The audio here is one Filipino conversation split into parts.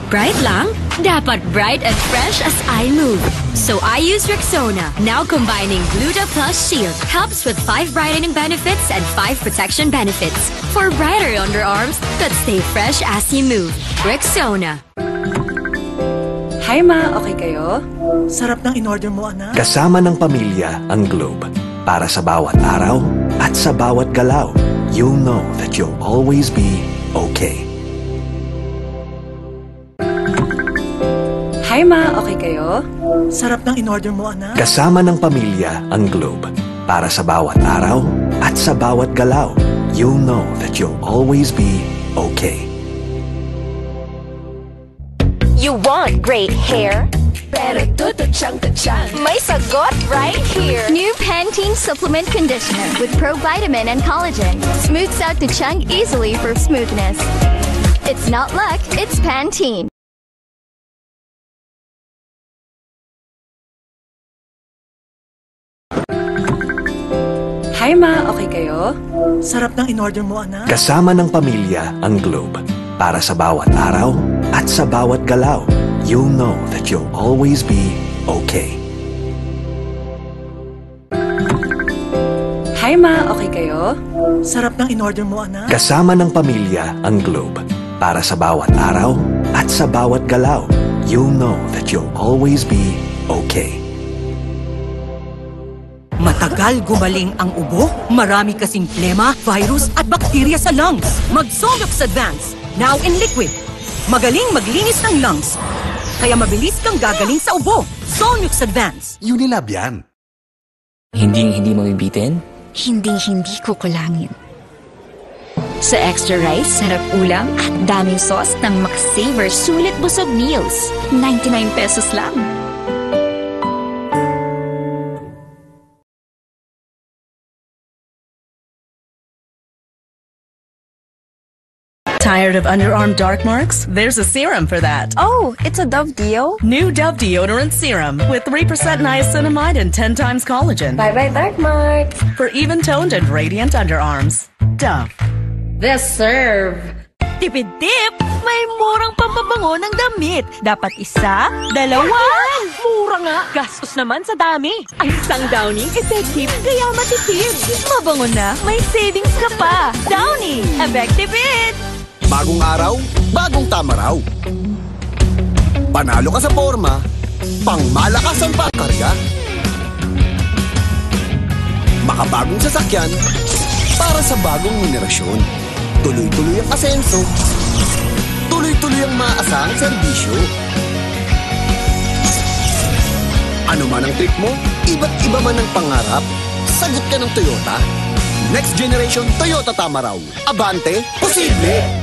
Bright lang? Dapat bright and fresh as I move. So I use Rexona, now combining Gluta Plus Shield. Helps with 5 brightening benefits and 5 protection benefits. For brighter underarms that stay fresh as you move. Rexona. Hi ma, okay kayo? Sarap ng in-order mo, anak. Kasama ng pamilya ang Globe. Para sa bawat araw at sa bawat galaw, you'll know that you'll always be okay. Hi ma, okay kayo? Sarap ng in-order mo, anak. Kasama ng pamilya ang Globe. Para sa bawat araw at sa bawat galaw, you'll know that you'll always be okay. You want great hair? Pero tututsyang-tutsyang. May sagot right here. New Pantene Supplement Conditioner with Pro-Vitamin and Collagen. Smooths out tuchang easily for smoothness. It's not luck, it's Pantene. Hi ma, okay kayo? Sarap ng in-order mo, anak. Kasama ng pamilya ang Globe. Para sa bawat araw at sa bawat galaw, you'll know that you'll always be okay. Hi ma, okay kayo? Sarap ng in-order mo, anak. Kasama ng pamilya ang Globe. Para sa bawat araw at sa bawat galaw, you'll know that you'll always be okay. Matagal gumaling ang ubo, marami kasing plema, virus at bakterya sa lungs. Mag-Solux Advance, now in liquid. Magaling maglinis ng lungs, kaya mabilis kang gagaling sa ubo. Solux Advance. Unilab yan. Hindi mabibitin? Hindi kukulangin. Sa extra rice, sarap ulam at daming sauce ng McSaver Sulit Busog Meals. 99 pesos lang. Tired of underarm dark marks? There's a serum for that. Oh, it's a Dove Deo? New Dove Deodorant Serum with 3% niacinamide and 10 times collagen. Bye-bye dark marks. For even-toned and radiant underarms. Dove. The Serve. Tipid-tip! May murang pampabango ng damit. Dapat isa, dalawa. Mura nga. Gastos naman sa dami. Ang isang Downy, effective, kaya matipid. Mabango na, may savings ka pa. Downy, effective-it! Bagong araw, bagong tama raw. Panalo ka sa forma, pangmalakasan pa ang karga. Makabagong sasakyan, para sa bagong henerasyon. Tuloy-tuloy ang asenso, tuloy-tuloy ang maaasahang serbisyo. Ano man ang trip mo, iba't iba man ang pangarap, sagot ka ng Toyota. Next generation Toyota tama raw. Abante, posible!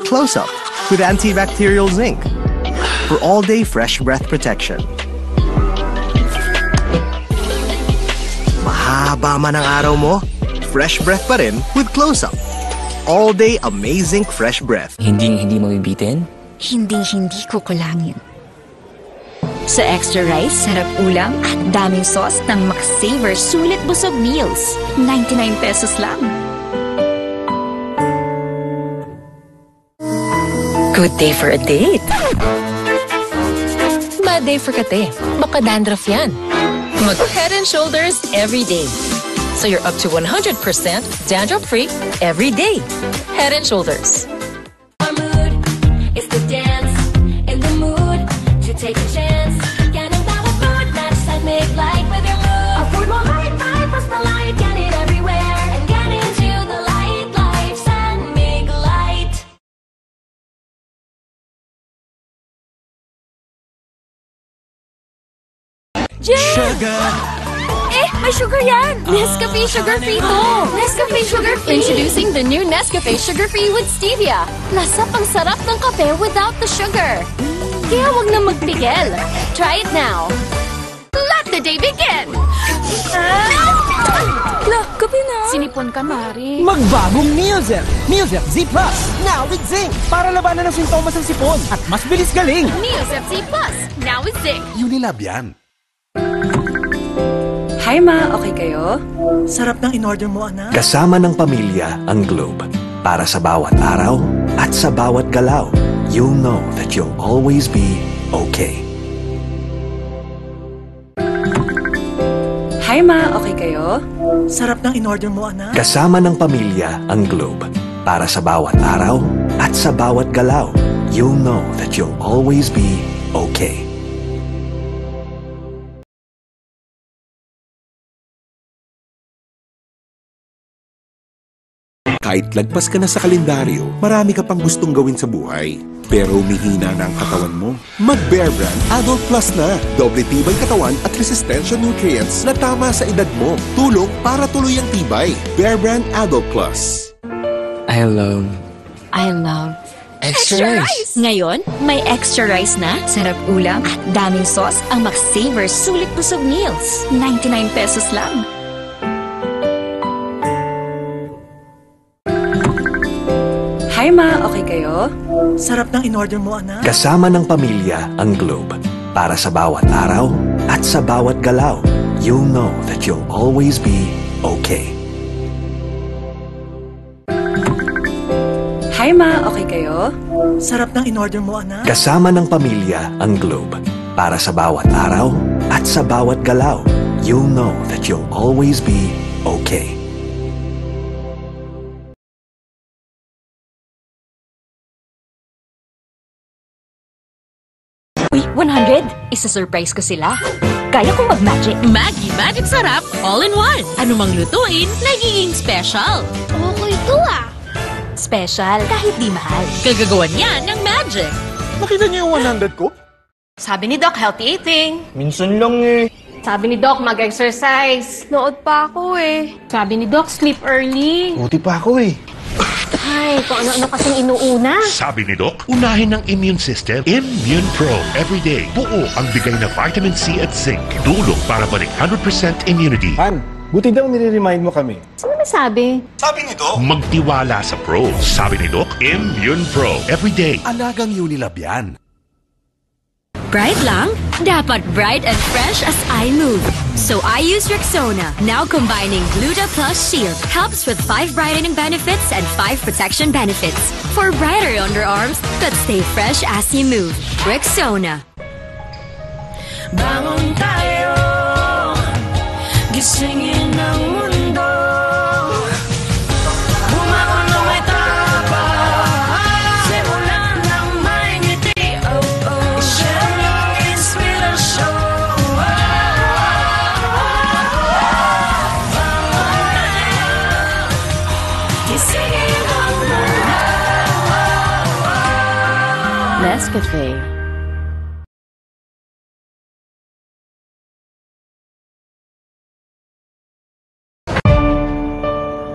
Close Up with antibacterial zinc for all-day fresh breath protection. Mahaba man ang araw mo, fresh breath pa rin with Close Up. All-day amazing fresh breath. Hindi mabibitin? Hindi kukulangin. Sa extra rice, sarap ulam at daming sauce ng McSaver Sulit Busog Meals. 99 pesos lang. Good day for a date. Bad day for kate. Baka dandruff yan. Mag Head and Shoulders every day. So you're up to 100% dandruff-free every day. Head and Shoulders. Our mood is to dance in the mood to take a chance. Yan ang tawag mood, match that make light with your mood. Our food will light, plus the light, get it everywhere. And get into the light, lights and make light. Jen! Sugar! May sugar yan! Nescafe Sugar Free to! Nescafe Sugar Free! Introducing the new Nescafe Sugar Free with Stevia. Lasap ang sarap ng kape without the sugar. Kaya wag na magpigil. Try it now. Let the day begin! Kape na! Sinipon ka, Mari. Magbagong Neozep! Neozep Z Plus! Now with zinc! Para labanan ang sintomas ng sipon at mas bilis galing! Neozep Z Plus! Now with zinc! Unilab yan. Hi Hi ma, okay kayo? Sarap ng in-order mo, anak. Kasama ng pamilya ang Globe. Para sa bawat araw at sa bawat galaw, you'll know that you'll always be okay. Hi ma, okay kayo? Sarap ng in-order mo, anak. Kasama ng pamilya ang Globe. Para sa bawat araw at sa bawat galaw, you'll know that you'll always be okay. Kahit lagpas ka na sa kalendaryo, marami ka pang gustong gawin sa buhay. Pero humihina na ang katawan mo. Mag-Bear Brand Adult Plus na. Doble tibay katawan at resistensya nutrients na tama sa edad mo. Tulong para tuloy ang tibay. Bear Brand Adult Plus. I love Extra rice! Ngayon, may extra rice na, sarap ulam, at daming sauce ang Max-Savers Sulit Busog Meals. 99 pesos lang. Hi ma, okay kayo? Sarap ng in-order mo, anak. Kasama ng pamilya ang Globe. Para sa bawat araw at sa bawat galaw, you'll know that you'll always be okay. Hi ma, okay kayo? Sarap ng in-order mo, anak. Kasama ng pamilya ang Globe. Para sa bawat araw at sa bawat galaw, you'll know that you'll always be okay. Uy, 100! Isa-surprise ko sila. Kaya kong mag-magic. Maggie Magic Sarap, all-in-one. Anumang lutuin, nagiging special. Okay to ah. Special, kahit di mahal. Kagagawan yan ng magic. Nakita niyo yung 100 ko? Sabi ni Doc, healthy eating. Minsan lang eh. Sabi ni Doc, mag-exercise. Nood pa ako eh. Sabi ni Doc, sleep early. Buti pa ako eh. Ay, kung ano-ano kasing inuuna. Sabi ni Doc, unahin ng immune system, Immune Pro. Everyday, buo ang bigay na vitamin C at zinc. Tulong para balik 100% immunity. Han, buti daw nire-remind mo kami. Sino may sabi? Sabi ni Doc, magtiwala sa Pro. Sabi ni Doc, Immune Pro. Everyday. Alagang Unilab yan. Bright lang? Dapat bright and fresh as I move. So I use Rexona, now combining Gluta Plus Shield. Helps with 5 brightening benefits and 5 protection benefits. For brighter underarms that stay fresh as you move. Rexona. Bangon tayo, gisingin ang mundo. Bumangon na may tapang, simulan ng may ngiti. Oh, oh, share ng inspirasyon. Bangon tayo, gisingin ang mundo. Nescafe.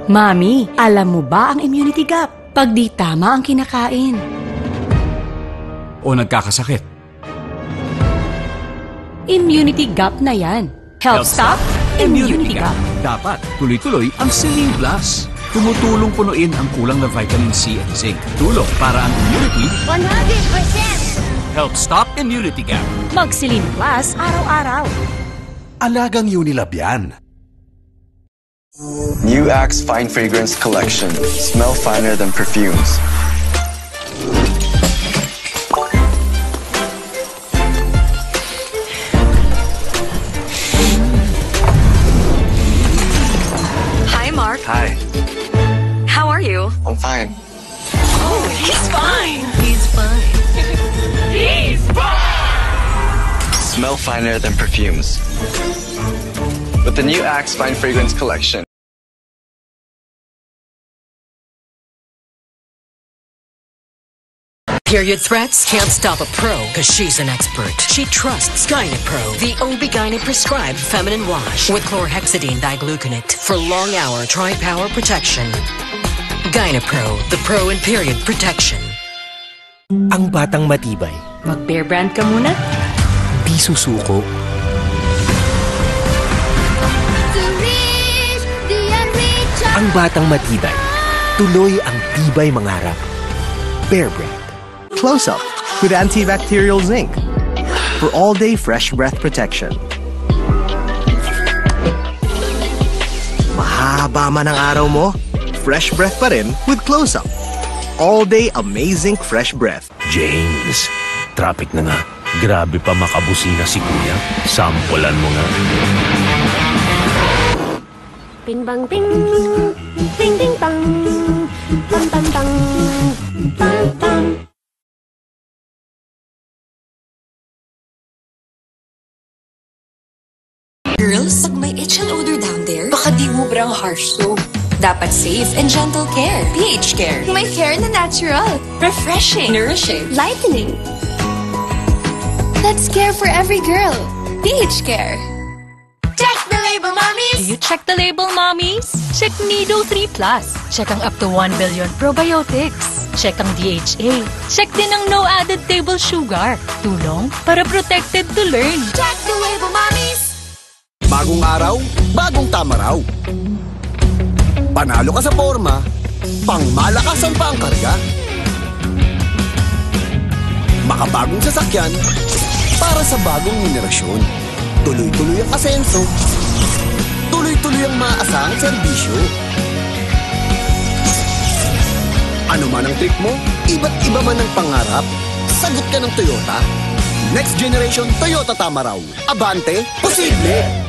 Mami, alam mo ba ang immunity gap? Pag di tama ang kinakain. O nagkakasakit. Immunity gap na yan. Health Stop, Immunity Gap. Dapat tuloy-tuloy ang Celine Plus. Tumutulong punuin ang kulang na vitamin C at zinc. Tulong para ang immunity 100%! Health Stop Immunity Gap. Mag-Celine Plus araw-araw. Alagang Unilab yan. New Axe Fine Fragrance Collection. Smell finer than perfumes. Hi, Mark. Hi. How are you? I'm fine. Oh, he's fine. He's fine. He's fine. Smell finer than perfumes. With the new Axe Fine Fragrance Collection. Period threats can't stop a pro because she's an expert. She trusts Gynapro, the OB-GYN prescribed feminine wash with chlorhexidine digluconate for long-hour tri-power protection. Gynapro, the pro in period protection. Ang batang matibay. Mag-Bear Brand ka muna. Di susuko. Ang batang matibay. Tuloy ang tibay mangarap. Bear Brand. Close Up with antibacterial zinc for all-day fresh breath protection. Baba man ang araw mo, fresh breath pa rin with Close-Up. All day amazing fresh breath. James, traffic na nga. Grabe pa makabusina si Kuya. Sampulan mo nga. Bing bang bing, ding ding bang, bang bang bang, bang bang. Girls, pag may itch and odor down there, baka di ubrang harsh soap. Dapat safe and gentle care. pH Care. May care na natural. Refreshing. Nourishing. Lightening. Let's care for every girl. pH Care. Check the label, mommies! Do you check the label, mommies? Check Nido 3 Plus. Check ang up to 1 billion probiotics. Check ang DHA. Check din ang no added table sugar. Tulong para protected to learn. Check the label, mommies! Bagong araw, bagong tama raw. Panalo ka sa forma, pangmalakasan pa ang karga. Makabagong sasakyan, para sa bagong henerasyon. Tuloy-tuloy ang asenso, tuloy-tuloy ang maaasahang serbisyo. Ano man ang trip mo, iba't iba man ang pangarap, sagot ka ng Toyota. Next generation Toyota Tamaraw. Abante, posible!